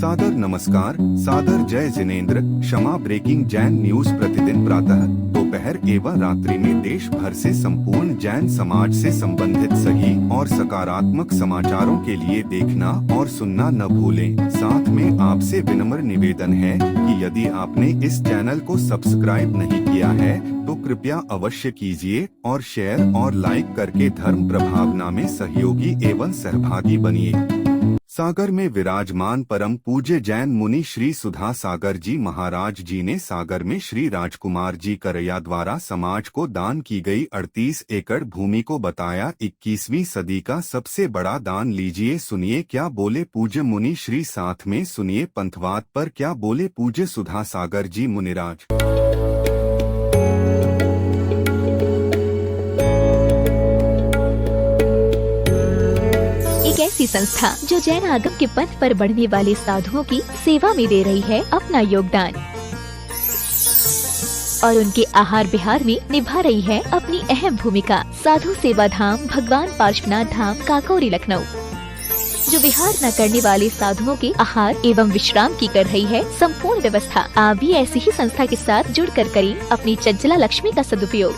सादर नमस्कार, सादर जय जिनेंद्र। क्षमा ब्रेकिंग जैन न्यूज प्रतिदिन प्रातः दोपहर एवं रात्रि में देश भर से संपूर्ण जैन समाज से संबंधित सही और सकारात्मक समाचारों के लिए देखना और सुनना न भूलें। साथ में आपसे विनम्र निवेदन है कि यदि आपने इस चैनल को सब्सक्राइब नहीं किया है तो कृपया अवश्य कीजिए और शेयर और लाइक करके धर्म प्रभावना में सहयोगी एवं सहभागी बनिए। सागर में विराजमान परम पूज्य जैन मुनि श्री सुधा सागर जी महाराज जी ने सागर में श्री राजकुमार जी करैया द्वारा समाज को दान की गई 38 एकड़ भूमि को बताया 21वीं सदी का सबसे बड़ा दान। लीजिए सुनिए क्या बोले पूज्य मुनि श्री, साथ में सुनिए पंथवाद पर क्या बोले पूज्य सुधा सागर जी मुनिराज। एक ऐसी संस्था जो जैन आगम के पथ पर बढ़ने वाले साधुओं की सेवा में दे रही है अपना योगदान और उनके आहार विहार में निभा रही है अपनी अहम भूमिका। साधु सेवा धाम भगवान पार्श्वनाथ धाम काकोरी लखनऊ जो विहार न करने वाले साधुओं के आहार एवं विश्राम की कर रही है संपूर्ण व्यवस्था। आप भी ऐसी ही संस्था के साथ जुड़कर करें अपनी चंचला लक्ष्मी का सदुपयोग।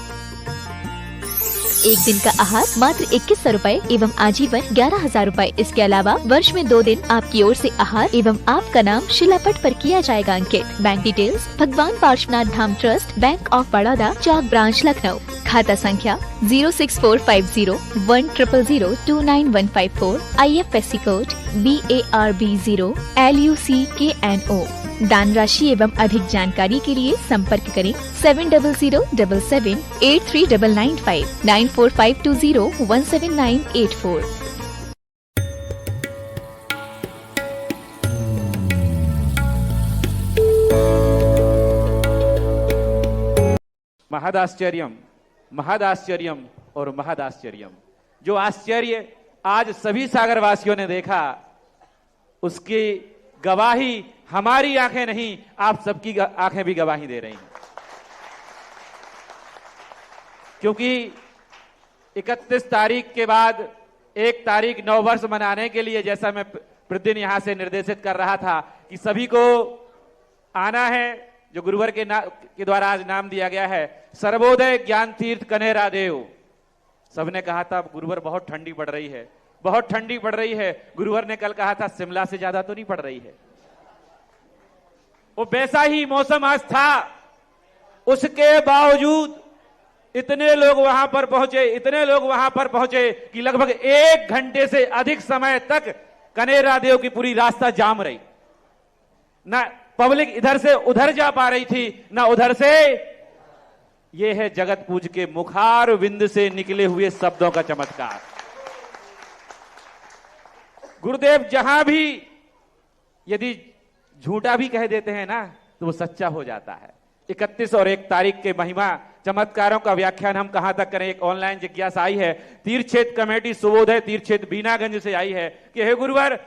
एक दिन का आहार मात्र 2100 रूपए एवं आजीवन 11,000 रूपए। इसके अलावा वर्ष में 2 दिन आपकी ओर से आहार एवं आपका नाम शिलापट पर किया जाएगा अंकित। Bank details Bhagwan Parshvanath Dham trust, bank of Baroda, Chowk branch Lucknow. खाता संख्या 064501000299154। IFSC code BARB0 LUCKNO। दान राशि एवं अधिक जानकारी के लिए संपर्क करें 7007783995 9452017984। महदाश्चर्यम महदाश्चर्यम और महदाश्चर्यम। जो आश्चर्य आज सभी सागरवासियों ने देखा उसकी गवाही हमारी आंखें नहीं, आप सबकी आंखें भी गवाही दे रही हैं। क्योंकि 31 तारीख के बाद 1 तारीख नववर्ष मनाने के लिए, जैसा मैं प्रतिदिन यहां से निर्देशित कर रहा था कि सभी को आना है, जो गुरुवर के द्वारा आज नाम दिया गया है सर्वोदय ज्ञान तीर्थ कनेरा देव। सबने कहा था गुरुवर बहुत ठंडी पड़ रही है, बहुत ठंडी पड़ रही है। गुरुवर ने कल कहा था शिमला से ज्यादा तो नहीं पड़ रही है। वो वैसा ही मौसम आज था, उसके बावजूद इतने लोग वहां पर पहुंचे, इतने लोग वहां पर पहुंचे कि लगभग 1 घंटे से अधिक समय तक कनेरा देव की पूरी रास्ता जाम रही। ना पब्लिक इधर से उधर जा पा रही थी, ना उधर से। यह है जगत पूज के मुखार विंद से निकले हुए शब्दों का चमत्कार। गुरुदेव जहां भी यदि झूठा भी कह देते हैं ना तो वो सच्चा हो जाता है। 31 और 1 तारीख के महिमा चमत्कारों का व्याख्यान हम कहां तक करें। एक ऑनलाइन जिज्ञासा आई है, तीर्थ क्षेत्र कमेटी सुबोधय तीर्थ क्षेत्र बीनागंज से आई है कि हे गुरुवर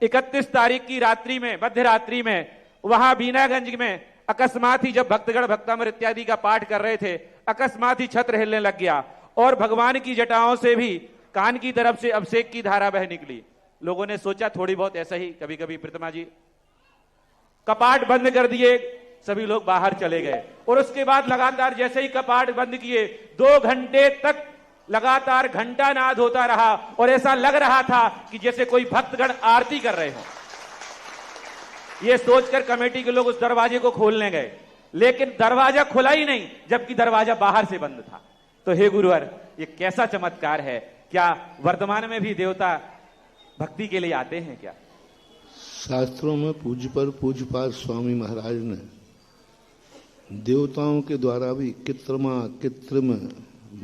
31 तारीख की रात्रि में, मध्य रात्रि में वहां बीनागंज में अकस्मात ही जब भक्तगण भक्तामृत इत्यादि का पाठ कर रहे थे, अकस्मात ही छत्र हिलने लग गया और भगवान की जटाओं से भी कान की तरफ से अभिषेक की धारा बह निकली। लोगों ने सोचा थोड़ी बहुत ऐसा ही कभी कभी, प्रतिमा जी कपाट बंद कर दिए, सभी लोग बाहर चले गए। और उसके बाद लगातार जैसे ही कपाट बंद किए 2 घंटे तक लगातार घंटानाद होता रहा और ऐसा लग रहा था कि जैसे कोई भक्तगण आरती कर रहे हो। यह सोचकर कमेटी के लोग उस दरवाजे को खोलने गए, लेकिन दरवाजा खुला ही नहीं, जबकि दरवाजा बाहर से बंद था। तो हे गुरुवर, ये कैसा चमत्कार है। क्या वर्तमान में भी देवता भक्ति के लिए आते हैं क्या? शास्त्रों में पूज्यपाद स्वामी महाराज ने देवताओं के द्वारा भी कृत्रिम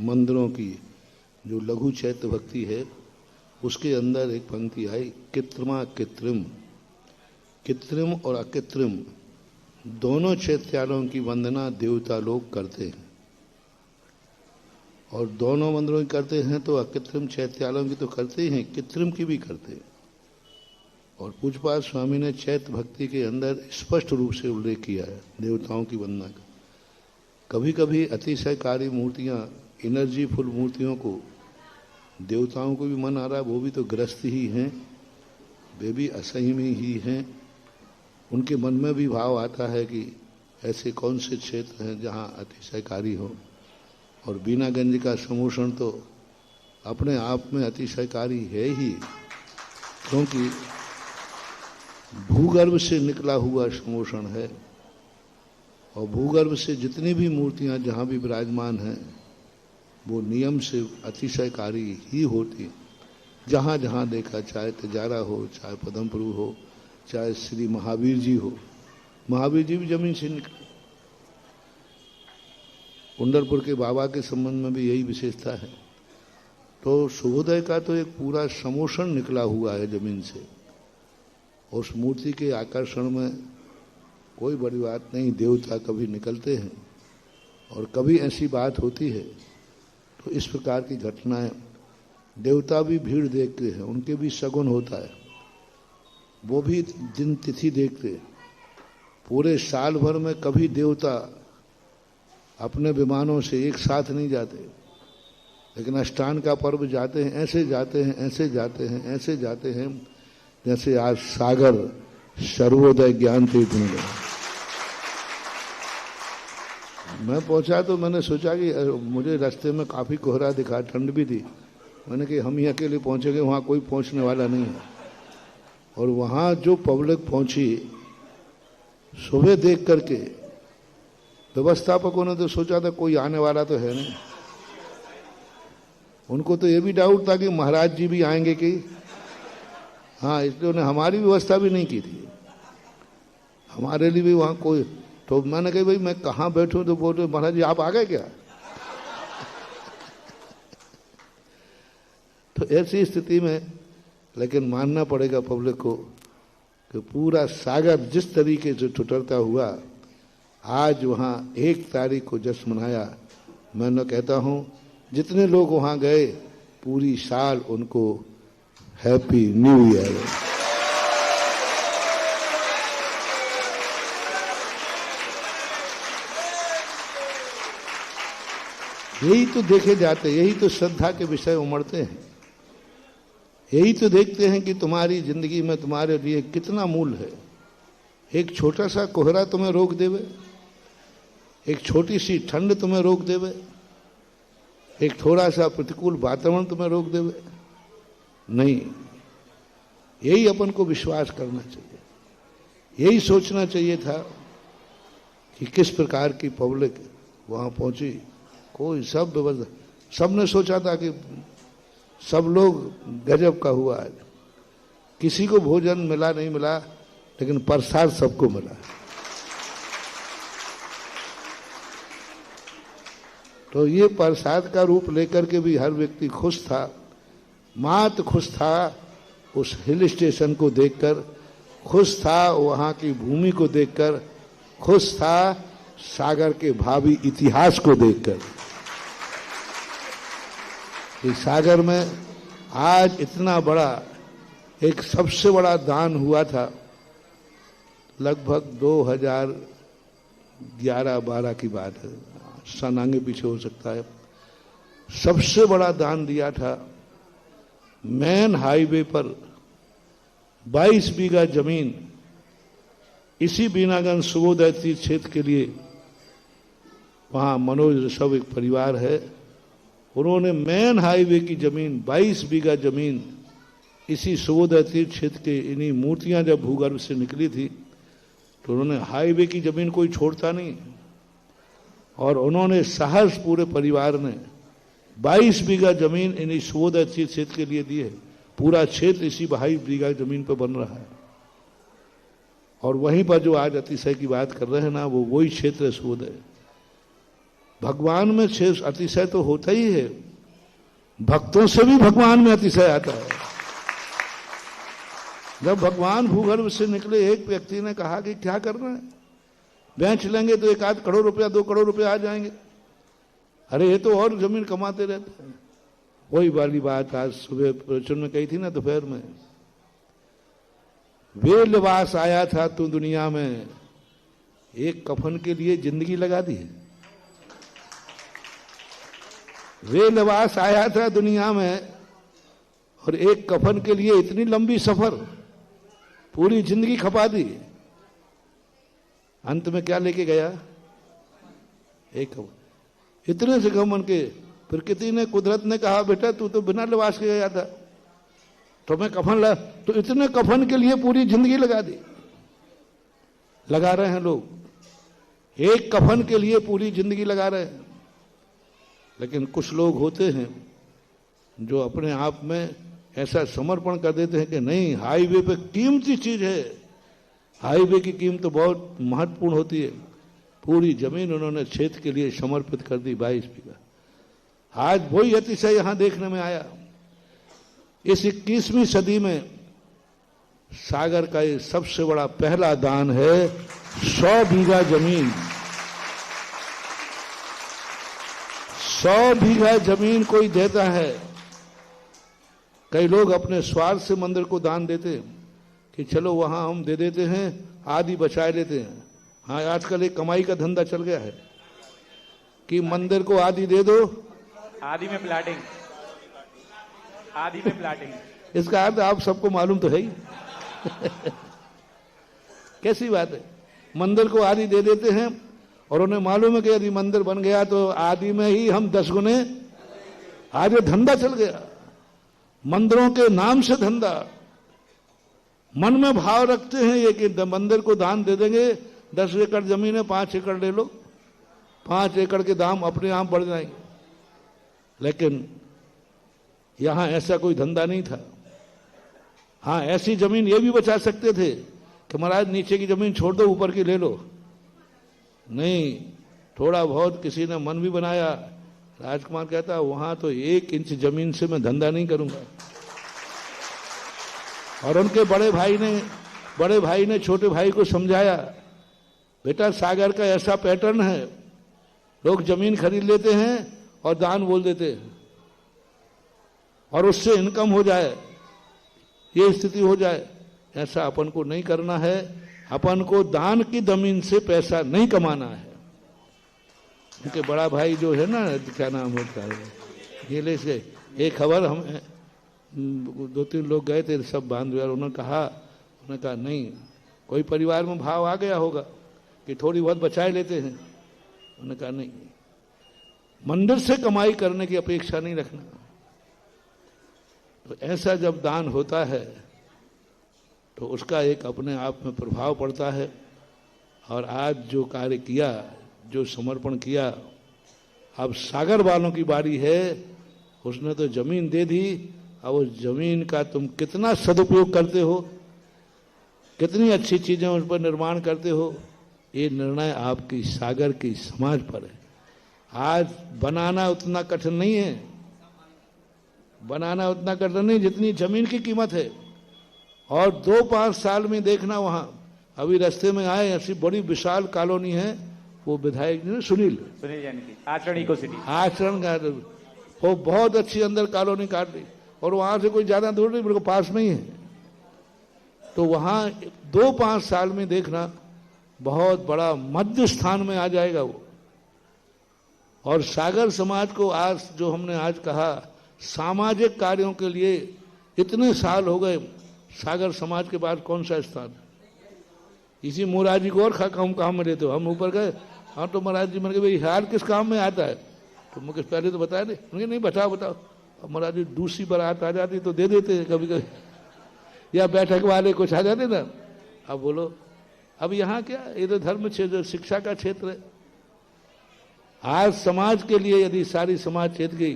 मंदिरों की जो लघु चैत्य भक्ति है उसके अंदर एक पंक्ति आई, कृत्रिम और अकृत्रिम दोनों चैत्यालों की वंदना देवता लोग करते हैं। और दोनों मंदिरों की करते हैं तो अकृत्रिम चैत्यालों की तो करते ही हैं, कृत्रिम की भी करते हैं। और पूज्यपाद स्वामी ने चैत्य भक्ति के अंदर स्पष्ट रूप से उल्लेख किया है देवताओं की वंदना का। कभी कभी अतिशयकारी मूर्तियां, एनर्जीफुल मूर्तियों को देवताओं को भी मन आ रहा है, वो भी तो ग्रस्त ही हैं, वे भी असंयमी ही हैं, उनके मन में भी भाव आता है कि ऐसे कौन से क्षेत्र हैं जहां अतिशयकारी हो। और बीनागंज का समोषण तो अपने आप में अतिशयकारी है ही, क्योंकि भूगर्भ से निकला हुआ समोषण है। और भूगर्भ से जितनी भी मूर्तियां जहां भी विराजमान हैं वो नियम से अतिशयकारी ही होती। जहां जहां देखा, चाहे तिजारा हो, चाहे पद्म प्रभु हो, चाहे श्री महावीर जी हो, महावीर जी भी जमीन से निकले। कुंडलपुर के बाबा के संबंध में भी यही विशेषता है। तो शुभोदय का तो एक पूरा समोषण निकला हुआ है जमीन से। उस मूर्ति के आकर्षण में कोई बड़ी बात नहीं, देवता कभी निकलते हैं और कभी ऐसी बात होती है तो इस प्रकार की घटनाएं, देवता भी भीड़ देखते हैं, उनके भी शगुन होता है, वो भी दिन तिथि देखते। पूरे साल भर में कभी देवता अपने विमानों से एक साथ नहीं जाते, लेकिन अष्टान का पर्व जाते हैं, ऐसे जाते हैं, ऐसे जाते हैं, ऐसे जाते हैं, जैसे आज सागर सर्वोदय ज्ञान तीर्थ में गए। मैं पहुंचा तो मैंने सोचा कि मुझे रास्ते में काफी कोहरा दिखा, ठंड भी थी। मैंने कि हम ही अकेले पहुंचेंगे, वहां कोई पहुंचने वाला नहीं है। और वहां जो पब्लिक पहुंची सुबह देख करके, व्यवस्थापकों ने तो सोचा था कोई आने वाला तो है नहीं। उनको तो ये भी डाउट था कि महाराज जी भी आएंगे कि, हाँ, इसलिए उन्हें हमारी व्यवस्था भी नहीं की थी, हमारे लिए भी वहां कोई। तो मैंने कहा भाई मैं कहाँ बैठूं, तो बोले महाराज जी आप आ गए क्या। तो ऐसी स्थिति में लेकिन मानना पड़ेगा पब्लिक को कि पूरा सागर जिस तरीके से टुटरता हुआ, आज वहाँ 1 तारीख को जश्न मनाया। मैं कहता हूँ जितने लोग वहाँ गए पूरी साल उनको हैप्पी न्यू ईयर। यही तो देखे जाते, यही तो श्रद्धा के विषय उमड़ते हैं, यही तो देखते हैं कि तुम्हारी जिंदगी में तुम्हारे लिए कितना मूल है। एक छोटा सा कोहरा तुम्हें रोक देवे, एक छोटी सी ठंड तुम्हें रोक देवे, एक थोड़ा सा प्रतिकूल वातावरण तुम्हें रोक देवे, नहीं। यही अपन को विश्वास करना चाहिए, यही सोचना चाहिए था कि किस प्रकार की पब्लिक वहां पहुंची। कोई सब व्यवस्था, सबने सोचा था कि सब लोग गजब का हुआ है, किसी को भोजन मिला नहीं मिला, लेकिन प्रसाद सबको मिला। तो ये प्रसाद का रूप लेकर के भी हर व्यक्ति खुश था। मात खुश था उस हिल स्टेशन को देखकर, खुश था वहां की भूमि को देखकर, खुश था सागर के भावी इतिहास को देखकर। इस सागर में आज इतना बड़ा एक सबसे बड़ा दान हुआ था, लगभग 2011-12 की बात है, सन आगे पीछे हो सकता है। सबसे बड़ा दान दिया था मेन हाईवे पर 22 बीघा जमीन, इसी बीनागंज शुभोदय तीर्थ क्षेत्र के लिए। वहां मनोज ऋषभ एक परिवार है, उन्होंने मेन हाईवे की जमीन 22 बीघा जमीन इसी शुभोदय तीर्थ क्षेत्र के, इन्हीं मूर्तियां जब भूगर्भ से निकली थी तो उन्होंने हाईवे की जमीन कोई छोड़ता नहीं, और उन्होंने साहस पूरे परिवार ने 22 बीघा जमीन इन्हीं शुभोदय तीर्थ क्षेत्र के लिए दी है। पूरा क्षेत्र इसी 22 बीघा जमीन पर बन रहा है। और वहीं पर जो आज अतिशय की बात कर रहे हैं ना, वो वही क्षेत्र है शुभोदय। भगवान में अतिशय तो होता ही है, भक्तों से भी भगवान में अतिशय आता है। जब भगवान भूगर्भ से निकले, एक व्यक्ति ने कहा कि क्या करना है, बेच लेंगे तो 1 आध करोड़ रुपया 2 करोड़ रुपया आ जाएंगे। अरे ये तो और जमीन कमाते रहते हैं। वही वाली बात आज सुबह प्रवचन में कही थी ना, दोपहर में। वे लिबास आया था तू दुनिया में, एक कफन के लिए जिंदगी लगा दी है। वे लिबास आया था दुनिया में और एक कफन के लिए इतनी लंबी सफर, पूरी जिंदगी खपा दी। अंत में क्या लेके गया? एक कफन। इतने से कफन के प्रकृति ने, कुदरत ने कहा बेटा तू तो बिना लिबास के गया था, तो मैं कफन ला, तो इतने कफन के लिए पूरी जिंदगी लगा दी। लगा रहे हैं लोग, एक कफन के लिए पूरी जिंदगी लगा रहे हैं। लेकिन कुछ लोग होते हैं जो अपने आप में ऐसा समर्पण कर देते हैं कि नहीं, हाईवे पे कीमती चीज है, हाईवे की कीमत तो बहुत महत्वपूर्ण होती है। पूरी जमीन उन्होंने क्षेत्र के लिए समर्पित कर दी, 22 बीघा। आज वही अतिशय यहां देखने में आया। इस 21वीं सदी में सागर का ये सबसे बड़ा पहला दान है 100 बीघा जमीन। 100 बीघा जमीन कोई देता है। कई लोग अपने स्वार्थ से मंदिर को दान देते हैं कि चलो वहां हम दे देते हैं, आदि बचाए लेते हैं। हाँ, आजकल एक कमाई का धंधा चल गया है कि मंदिर को आदि दे दो, आदि में प्लाटिंग, आदि में प्लाटिंग। इसका अर्थ आप सबको मालूम तो है ही। कैसी बात है? मंदिर को आदि दे देते हैं और उन्हें मालूम है कि यदि मंदिर बन गया तो आदि में ही हम 10 गुने, आज ये धंधा चल गया। मंदिरों के नाम से धंधा। मन में भाव रखते हैं ये कि मंदिर को दान दे देंगे, 10 एकड़ जमीन है, 5 एकड़ ले लो, 5 एकड़ के दाम अपने आप बढ़ जाएंगे। लेकिन यहां ऐसा कोई धंधा नहीं था। हाँ, ऐसी जमीन ये भी बचा सकते थे कि महाराज नीचे की जमीन छोड़ दो, ऊपर की ले लो। नहीं, थोड़ा बहुत किसी ने मन भी बनाया। राजकुमार कहता वहां तो 1 इंच जमीन से मैं धंधा नहीं करूंगा। और उनके बड़े भाई ने छोटे भाई को समझाया, बेटा सागर का ऐसा पैटर्न है, लोग जमीन खरीद लेते हैं और दान बोल देते हैं और उससे इनकम हो जाए, ये स्थिति हो जाए। ऐसा अपन को नहीं करना है। अपन को दान की जमीन से पैसा नहीं कमाना है। उनके बड़ा भाई जो है ना, क्या नाम होता है, गेले से एक खबर, हम 2-3 लोग गए थे सब बांध, उन्होंने कहा नहीं, कोई परिवार में भाव आ गया होगा कि थोड़ी बहुत बचाए लेते हैं। उन्होंने कहा नहीं, मंदिर से कमाई करने की अपेक्षा नहीं रखना। तो ऐसा जब दान होता है तो उसका एक अपने आप में प्रभाव पड़ता है। और आज जो कार्य किया, जो समर्पण किया, अब सागर वालों की बारी है। उसने तो जमीन दे दी, अब उस जमीन का तुम कितना सदुपयोग करते हो, कितनी अच्छी चीजें उस पर निर्माण करते हो, ये निर्णय आपकी सागर की समाज पर है। आज बनाना उतना कठिन नहीं है, बनाना उतना कठिन नहीं जितनी जमीन की कीमत है। और 2-5 साल में देखना, वहां अभी रास्ते में आए, ऐसी बड़ी विशाल कॉलोनी है, वो विधायक जी ने सुनील यानी कि आचरण इको सिटी, आचरण का वो बहुत अच्छी अंदर कॉलोनी काट दी और वहां से कोई ज्यादा दूर नहीं, बिल्कुल पास में ही है। तो वहां 2-5 साल में देखना बहुत बड़ा मध्य स्थान में आ जाएगा वो। और सागर समाज को आज जो हमने आज कहा, सामाजिक कार्यों के लिए इतने साल हो गए, सागर समाज के बाद कौन सा स्थान है? इसी मोराजी को और काम में लेते हो। हम ऊपर गए, हाँ तो महाराज जी मैंने कहा भाई हार किस काम में आता है? तो मुझे पहले तो बताया नहीं, बताओ। अब महाराज जी दूसरी बारात आ जाती तो दे देते हैं कभी कभी, या बैठक वाले कुछ आ जाते ना। अब बोलो, अब यहाँ क्या, ये तो धर्म क्षेत्र, शिक्षा का क्षेत्र है। आज समाज के लिए यदि सारी समाज चेत गई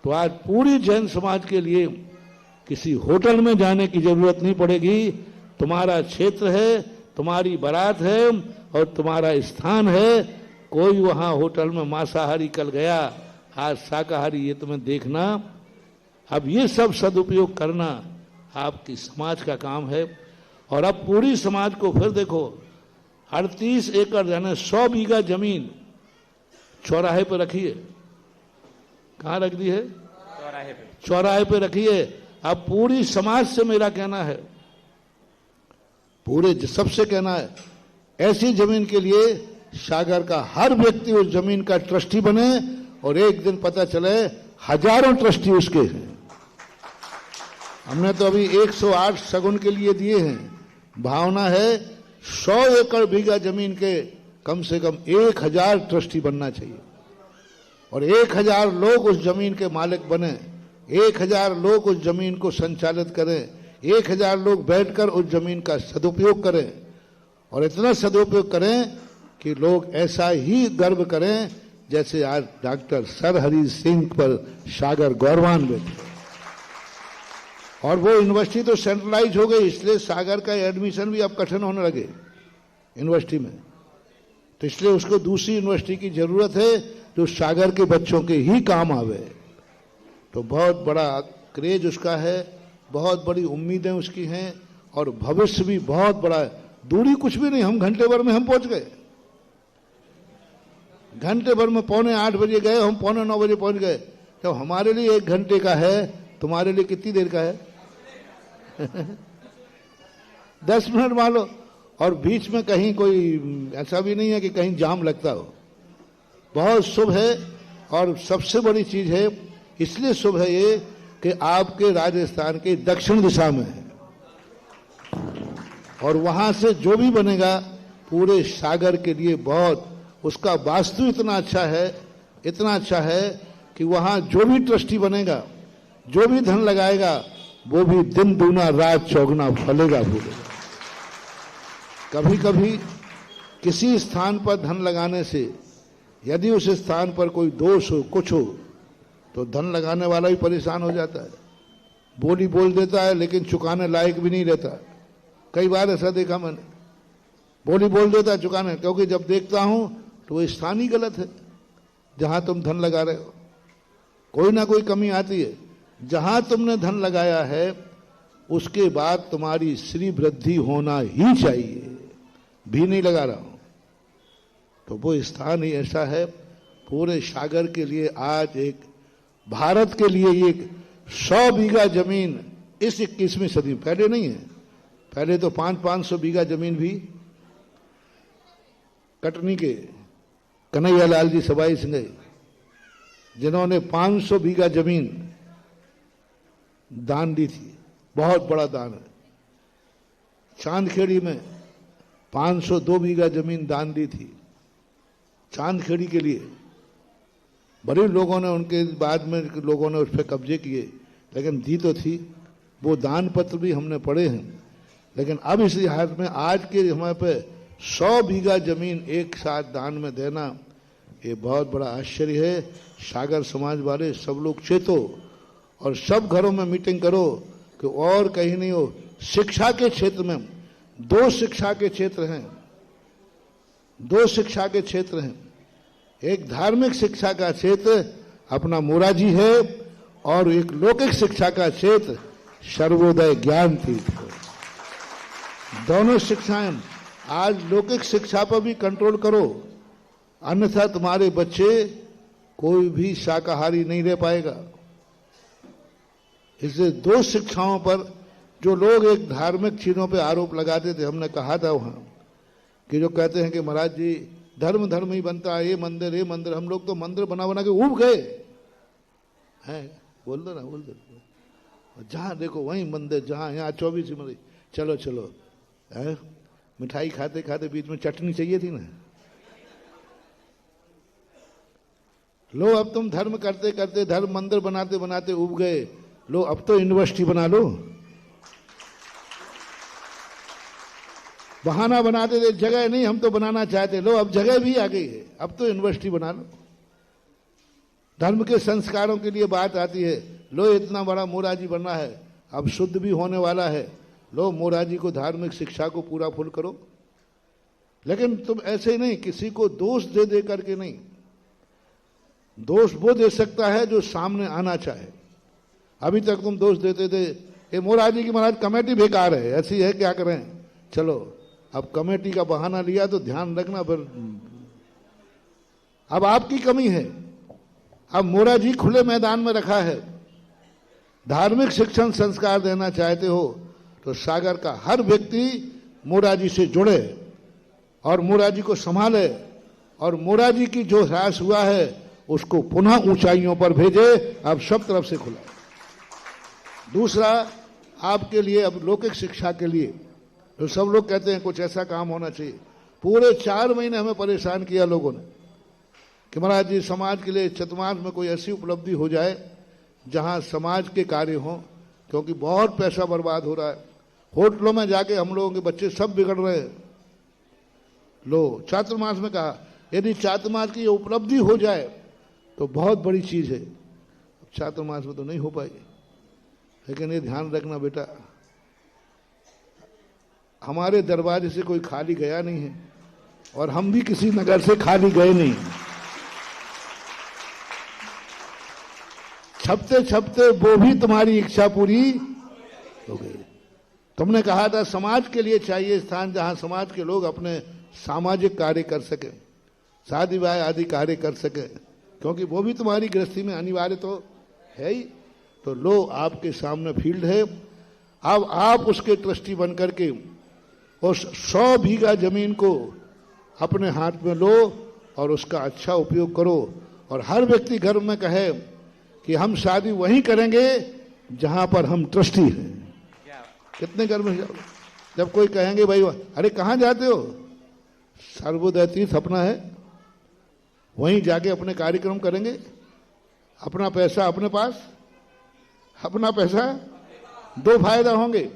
तो आज पूरी जैन समाज के लिए किसी होटल में जाने की जरूरत नहीं पड़ेगी। तुम्हारा क्षेत्र है, तुम्हारी बारात है और तुम्हारा स्थान है। कोई वहां होटल में मांसाहारी कल गया, आज शाकाहारी, ये तुम्हें देखना। अब ये सब सदुपयोग करना आपकी समाज का काम है। और अब पूरी समाज को फिर देखो, 38 एकड़ यानी 100 बीघा जमीन चौराहे पर रखी है। कहाँ रख दी है? चौराहे पे रखी है। अब पूरी समाज से मेरा कहना है, पूरे सबसे कहना है, ऐसी जमीन के लिए सागर का हर व्यक्ति उस जमीन का ट्रस्टी बने और एक दिन पता चले हजारों ट्रस्टी उसके हैं। हमने तो अभी 108 सगुन के लिए दिए हैं। भावना है 100 एकड़ बीघा जमीन के कम से कम 1000 ट्रस्टी बनना चाहिए और 1000 लोग उस जमीन के मालिक बने, 1000 लोग उस जमीन को संचालित करें, 1000 लोग बैठकर उस जमीन का सदुपयोग करें और इतना सदुपयोग करें कि लोग ऐसा ही गर्व करें जैसे आज डॉक्टर सर हरि सिंह पर सागर गौरवान बैठे। और वो यूनिवर्सिटी तो सेंट्रलाइज हो गई, इसलिए सागर का एडमिशन भी अब कठिन होने लगे यूनिवर्सिटी में, तो इसलिए उसको दूसरी यूनिवर्सिटी की जरूरत है जो सागर के बच्चों के ही काम आवे। तो बहुत बड़ा क्रेज उसका है, बहुत बड़ी उम्मीदें उसकी हैं और भविष्य भी बहुत बड़ा है। दूरी कुछ भी नहीं, हम घंटे भर में हम पहुंच गए, घंटे भर में 7:45 बजे गए, हम 8:45 बजे पहुंच गए। तो हमारे लिए 1 घंटे का है, तुम्हारे लिए कितनी देर का है? 10 मिनट मान लो। और बीच में कहीं कोई ऐसा भी नहीं है कि कहीं जाम लगता हो। बहुत शुभ है और सबसे बड़ी चीज है, इसलिए शुभ है ये कि आपके राजस्थान के दक्षिण दिशा में है और वहां से जो भी बनेगा पूरे सागर के लिए बहुत, उसका वास्तु इतना अच्छा है, इतना अच्छा है कि वहां जो भी ट्रस्टी बनेगा, जो भी धन लगाएगा, वो भी दिन दूना रात चौगुना फलेगा फूलेगा। कभी कभी किसी स्थान पर धन लगाने से यदि उस स्थान पर कोई दोष हो, कुछ हो, तो धन लगाने वाला भी परेशान हो जाता है, बोली बोल देता है लेकिन चुकाने लायक भी नहीं रहता। कई बार ऐसा देखा मैंने, बोली बोल देता है चुकाने, क्योंकि जब देखता हूं तो वो स्थान ही गलत है जहां तुम धन लगा रहे हो, कोई ना कोई कमी आती है। जहां तुमने धन लगाया है उसके बाद तुम्हारी श्री वृद्धि होना ही चाहिए, भी नहीं लगा रहा हूं। तो वो स्थान ही ऐसा है पूरे सागर के लिए, आज एक भारत के लिए एक 100 बीघा जमीन इस 21वीं सदी में, पहले नहीं है, पहले तो 500 बीघा जमीन भी कटनी के कन्हैया लाल जी सबाई सिंह जिन्होंने 500 बीघा जमीन दान दी थी, बहुत बड़ा दान है। चांदखेड़ी में 502 बीघा जमीन दान दी थी चांदखेड़ी के लिए। बड़े लोगों ने, उनके बाद में लोगों ने उस पर कब्जे किए, लेकिन दी तो थी। वो दान पत्र भी हमने पढ़े हैं। लेकिन अब इस लिहाज में आज के हमारे पे 100 बीघा जमीन एक साथ दान में देना, ये बहुत बड़ा आश्चर्य है। सागर समाज वाले सब लोग चेतो और सब घरों में मीटिंग करो कि और कहीं नहीं हो। शिक्षा के क्षेत्र में 2 शिक्षा के क्षेत्र हैं, 2 शिक्षा के क्षेत्र हैं। एक धार्मिक शिक्षा का क्षेत्र अपना मोराजी है और एक लौकिक शिक्षा का क्षेत्र सर्वोदय ज्ञान तीर्थ है। दोनों शिक्षाएं, आज लौकिक शिक्षा पर भी कंट्रोल करो, अन्यथा तुम्हारे बच्चे कोई भी शाकाहारी नहीं रह पाएगा। इसलिए 2 शिक्षाओं पर जो लोग एक धार्मिक चीजों पे आरोप लगाते थे, हमने कहा था वहां कि जो कहते हैं कि महाराज जी धर्म धर्म ही बनता है, ये मंदिर, हम लोग तो मंदिर बना बना के उब गए हैं। बोल दो ना, बोल दो। जहां देखो वहीं मंदिर, जहां यहाँ 24 मंदिर। चलो चलो है, मिठाई खाते खाते बीच में चटनी चाहिए थी ना। लो अब तुम धर्म करते करते, धर्म मंदिर बनाते बनाते उब गए, लो अब तो यूनिवर्सिटी बना लो। बहाना बनाते थे जगह नहीं, हम तो बनाना चाहते, लो अब जगह भी आ गई है, अब तो यूनिवर्सिटी बना लो। धर्म के संस्कारों के लिए बात आती है, लो इतना बड़ा मोराजी बनना है, अब शुद्ध भी होने वाला है, लो मोराजी को धार्मिक शिक्षा को पूरा फुल करो। लेकिन तुम ऐसे नहीं, किसी को दोष दे दे करके नहीं। दोष वो दे सकता है जो सामने आना चाहे। अभी तक तुम दोष देते थे ये मोराजी की महाराज कमेटी बेकार है, ऐसी है, क्या करें। चलो अब कमेटी का बहाना लिया तो ध्यान रखना, फिर अब आपकी कमी है। अब मोराजी खुले मैदान में रखा है। धार्मिक शिक्षण संस्कार देना चाहते हो तो सागर का हर व्यक्ति मोराजी से जुड़े और मोराजी को संभाले और मोराजी की जो ह्रास हुआ है उसको पुनः ऊंचाइयों पर भेजे। अब सब तरफ से खुला। दूसरा, आपके लिए अब लौकिक शिक्षा के लिए, तो सब लोग कहते हैं कुछ ऐसा काम होना चाहिए। पूरे 4 महीने हमें परेशान किया लोगों ने कि महाराज जी समाज के लिए चतुर्मास में कोई ऐसी उपलब्धि हो जाए जहां समाज के कार्य हों, क्योंकि बहुत पैसा बर्बाद हो रहा है। होटलों में जाके हम लोगों के बच्चे सब बिगड़ रहे हैं। लो चातुर्मास में कहा यदि चातुर्मास की ये उपलब्धि हो जाए तो बहुत बड़ी चीज है। चातुर्मास में तो नहीं हो पाई, लेकिन ये ध्यान रखना बेटा, हमारे दरवाजे से कोई खाली गया नहीं है और हम भी किसी नगर से खाली गए नहीं। छपते छपते वो भी तुम्हारी इच्छा पूरी हो गई। तुमने कहा था समाज के लिए चाहिए स्थान जहां समाज के लोग अपने सामाजिक कार्य कर सके, शादी ब्याह आदि कार्य कर सके, क्योंकि वो भी तुम्हारी गृहस्थी में अनिवार्य तो है ही। तो लो आपके सामने फील्ड है, अब आप उसके ट्रस्टी बन करके उस 100 बीघा जमीन को अपने हाथ में लो और उसका अच्छा उपयोग करो। और हर व्यक्ति घर में कहे कि हम शादी वहीं करेंगे जहां पर हम ट्रस्टी हैं। कितने घर में जाओ, जब कोई कहेंगे भाई अरे कहाँ जाते हो, सर्वोदय तीर्थ अपना है, वहीं जाके अपने कार्यक्रम करेंगे, अपना पैसा अपने पास, अपना पैसा, 2 फायदा होंगे।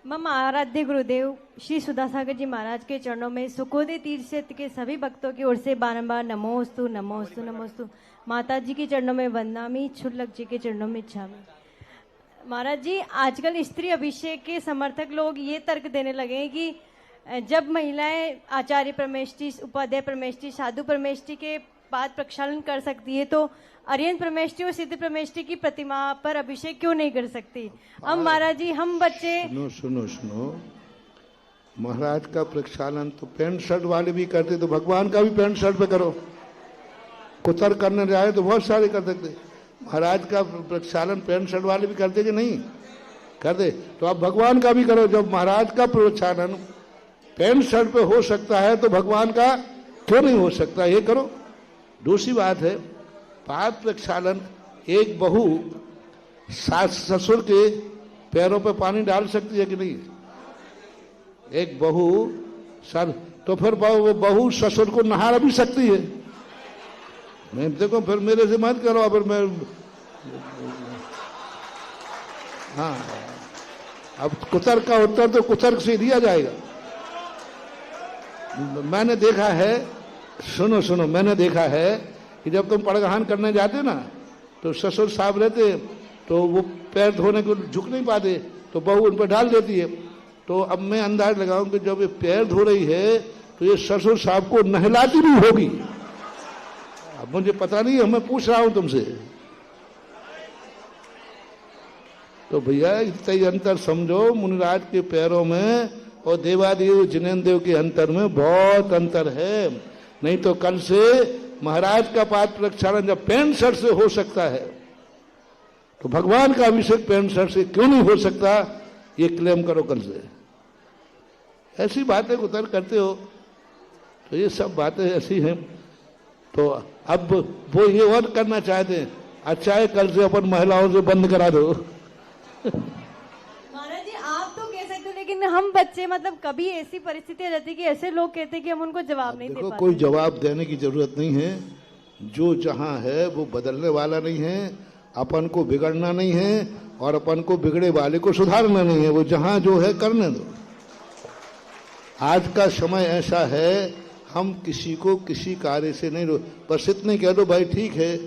मम आराध्य गुरुदेव श्री सुधासागर जी महाराज के चरणों में सुखोदय तीर्थ क्षेत्र के सभी भक्तों की ओर से बारंबार नमोस्तु नमोस्तु नमोस्तु। माता जी के चरणों में वंदनामी, छुल्लक जी के चरणों में छामी। महाराज जी आजकल स्त्री अभिषेक के समर्थक लोग ये तर्क देने लगे हैं कि जब महिलाएं आचार्य परमेष्ठी, उपाध्याय परमेष्ठी, साधु परमेष्ठी के पाद प्रक्षालन कर सकती है तो अरियन परमेष्ठी और सिद्ध परमेष्ठी की प्रतिमा पर अभिषेक क्यों नहीं कर सकती? अब महाराज जी हम बच्चे सुनो, महाराज का प्रक्षालन तो पैंट शर्ट वाले भी करते, तो भगवान का भी पैंट शर्ट पे करो। कुतर करने जाए तो बहुत सारे कर सकते। महाराज का प्रक्षालन पैंट शर्ट वाले भी करते कि नहीं करते? तो आप भगवान का भी करो। जब महाराज का प्रक्षालन पैंट शर्ट पे हो सकता है तो भगवान का क्यों नहीं हो सकता? ये करो। दूसरी बात है, पाद प्रक्षालन एक बहू सास ससुर के पैरों पे पानी डाल सकती है कि नहीं? एक बहू सर, तो फिर वो बहू ससुर को नहा भी सकती है। मैं देखो फिर मेरे से मत करो, फिर मैं हाँ, अब कुतर्क का उत्तर तो कुतर्क से दिया जाएगा। मैंने देखा है, सुनो, मैंने देखा है कि जब तुम पड़गहान करने जाते ना तो ससुर साहब रहते तो वो पैर धोने को झुक नहीं पाते तो बहू उन पर डाल देती है। तो अब मैं अंदाज लगाऊं कि जब ये पैर धो रही है तो ये ससुर साहब को नहलाती भी होगी। अब मुझे पता नहीं है, मैं पूछ रहा हूं तुमसे। तो भैया इतना ही अंतर समझो, मुनिराज के पैरों में और देवादेव जिनेन्द्र देव के अंतर में बहुत अंतर है। नहीं तो कल से महाराज का पाद प्रक्षालन जब पैंट शर्ट से हो सकता है तो भगवान का अभिषेक पैंट शर्ट से क्यों नहीं हो सकता? ये क्लेम करो कल से। ऐसी बातें उतर करते हो तो ये सब बातें ऐसी हैं। तो अब वो ये और करना चाहते हैं, अच्छा है कल से अपन महिलाओं से बंद करा दो। महाराज जी आप तो कह सकते हो, लेकिन हम बच्चे मतलब कभी ऐसी परिस्थिति आ जाती है कि ऐसे लोग कहते हैं कि हम उनको जवाब नहीं दे पाते। कोई जवाब देने की जरूरत नहीं है। जो जहां है वो बदलने वाला नहीं है, अपन को बिगड़ना नहीं है और अपन को बिगड़े वाले को सुधारना नहीं है। वो जहां जो है करने दो। आज का समय ऐसा है, हम किसी को किसी कार्य से नहीं रोक, बस इतने कह दो भाई ठीक है,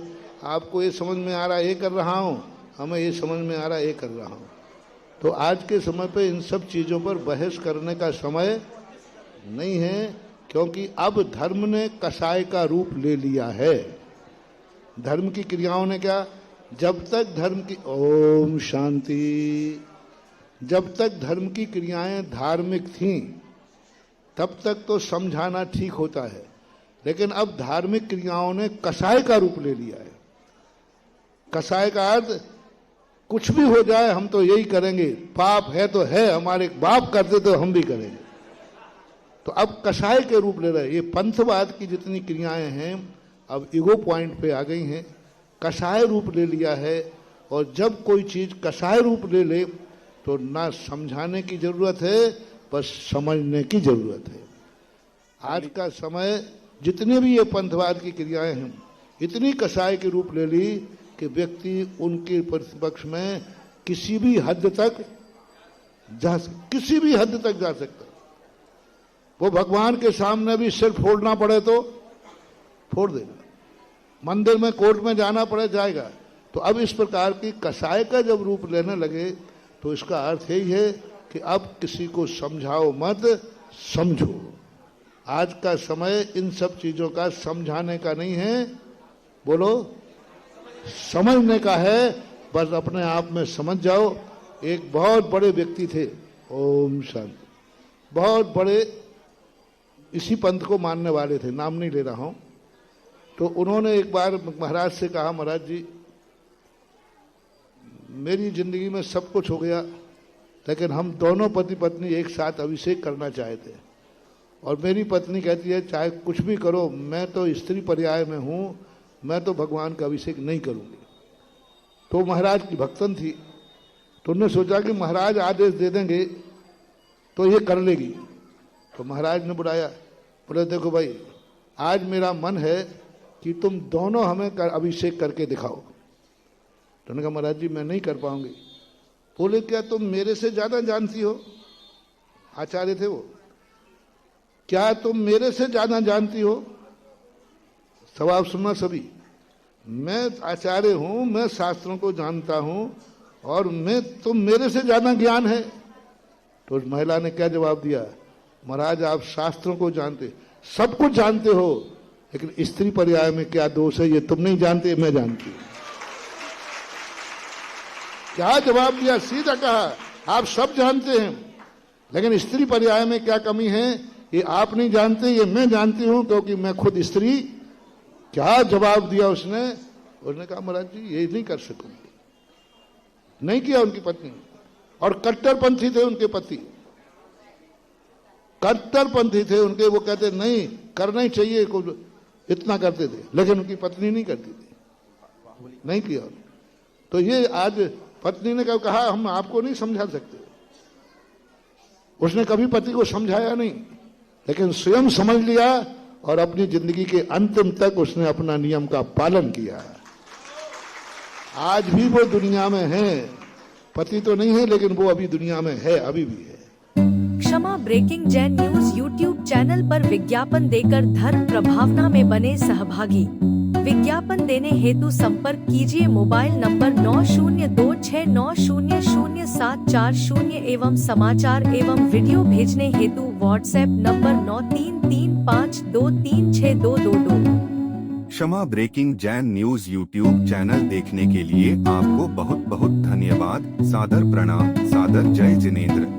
आपको ये समझ में आ रहा है ये कर रहा हूं, हमें ये समझ में आ रहा है ये कर रहा हूं। तो आज के समय पे इन सब चीजों पर बहस करने का समय नहीं है, क्योंकि अब धर्म ने कसाय का रूप ले लिया है। धर्म की क्रियाओं ने क्या, जब तक धर्म की ओम शांति, जब तक धर्म की क्रियाएं धार्मिक थीं तब तक तो समझाना ठीक होता है, लेकिन अब धार्मिक क्रियाओं ने कसाय का रूप ले लिया है। कसाय का अर्थ कुछ भी हो जाए हम तो यही करेंगे, पाप है तो है, हमारे बाप करते तो हम भी करेंगे। तो अब कसाय के रूप ले रहे। ये पंथवाद की जितनी क्रियाएं हैं अब ईगो पॉइंट पे आ गई हैं, कसाय रूप ले लिया है। और जब कोई चीज कसाय रूप ले ले तो ना समझाने की जरूरत है बस समझने की जरूरत है। आज का समय जितने भी ये पंथवाद की क्रियाएं हैं इतनी कसाई के रूप ले ली कि व्यक्ति उनके प्रतिपक्ष में किसी भी हद तक जा सकता है। वो भगवान के सामने भी सिर फोड़ना पड़े तो फोड़ देगा, मंदिर में कोर्ट में जाना पड़े जाएगा। तो अब इस प्रकार की कसाई का जब रूप लेने लगे तो इसका अर्थ यही है कि अब किसी को समझाओ मत, समझो। आज का समय इन सब चीजों का समझाने का नहीं है, बोलो समझने का है। बस अपने आप में समझ जाओ। एक बहुत बड़े व्यक्ति थे, ओम शांति, बहुत बड़े इसी पंथ को मानने वाले थे, नाम नहीं ले रहा हूं। तो उन्होंने एक बार महाराज से कहा, महाराज जी मेरी जिंदगी में सब कुछ हो गया, लेकिन हम दोनों पति पत्नी एक साथ अभिषेक करना चाहते हैं। और मेरी पत्नी कहती है चाहे कुछ भी करो, मैं तो स्त्री पर्याय में हूं, मैं तो भगवान का अभिषेक नहीं करूंगी। तो महाराज की भक्तन थी, तो उन्होंने सोचा कि महाराज आदेश दे देंगे तो ये कर लेगी। तो महाराज ने बुलाया, बोले देखो भाई आज मेरा मन है कि तुम दोनों हमें अभिषेक करके दिखाओ। तो उन्होंने कहा महाराज जी मैं नहीं कर पाऊंगी। बोले क्या तुम मेरे से ज्यादा जानती हो? आचार्य थे वो। क्या तुम मेरे से ज्यादा जानती हो? सवाल सुनना सभी। मैं आचार्य हूं, मैं शास्त्रों को जानता हूं और तुम मेरे से ज्यादा ज्ञान है। तो उस महिला ने क्या जवाब दिया, महाराज आप शास्त्रों को जानते, सब कुछ जानते हो, लेकिन स्त्री पर्याय में क्या दोष है ये तुम नहीं जानते, मैं जानती हूं। क्या जवाब दिया, सीधा कहा आप सब जानते हैं लेकिन स्त्री पर्याय में क्या कमी है ये आप नहीं जानते, ये मैं जानती हूं क्योंकि मैं खुद स्त्री। क्या जवाब दिया उसने कहा महाराज जी ये नहीं कर सकूंगी। नहीं किया उनकी पत्नी। और कट्टरपंथी थे उनके पति, कट्टरपंथी थे उनके, वो कहते नहीं करना ही चाहिए, इतना करते थे, लेकिन उनकी पत्नी नहीं करती थी, नहीं किया। तो ये आज पत्नी ने कहा हम आपको नहीं समझा सकते। उसने कभी पति को समझाया नहीं, लेकिन स्वयं समझ लिया और अपनी जिंदगी के अंतिम तक उसने अपना नियम का पालन किया। आज भी वो दुनिया में है, पति तो नहीं है लेकिन वो अभी दुनिया में है, अभी भी है। Kshama breaking Jain news YouTube channel पर विज्ञापन देकर धर्म प्रभावना में बने सहभागी। विज्ञापन देने हेतु संपर्क कीजिए मोबाइल नंबर 9026900740 एवं समाचार एवं वीडियो भेजने हेतु WhatsApp number 9335236222। Kshama breaking Jain news YouTube channel देखने के लिए आपको बहुत बहुत धन्यवाद। सादर प्रणाम, सादर जय जिनेंद्र।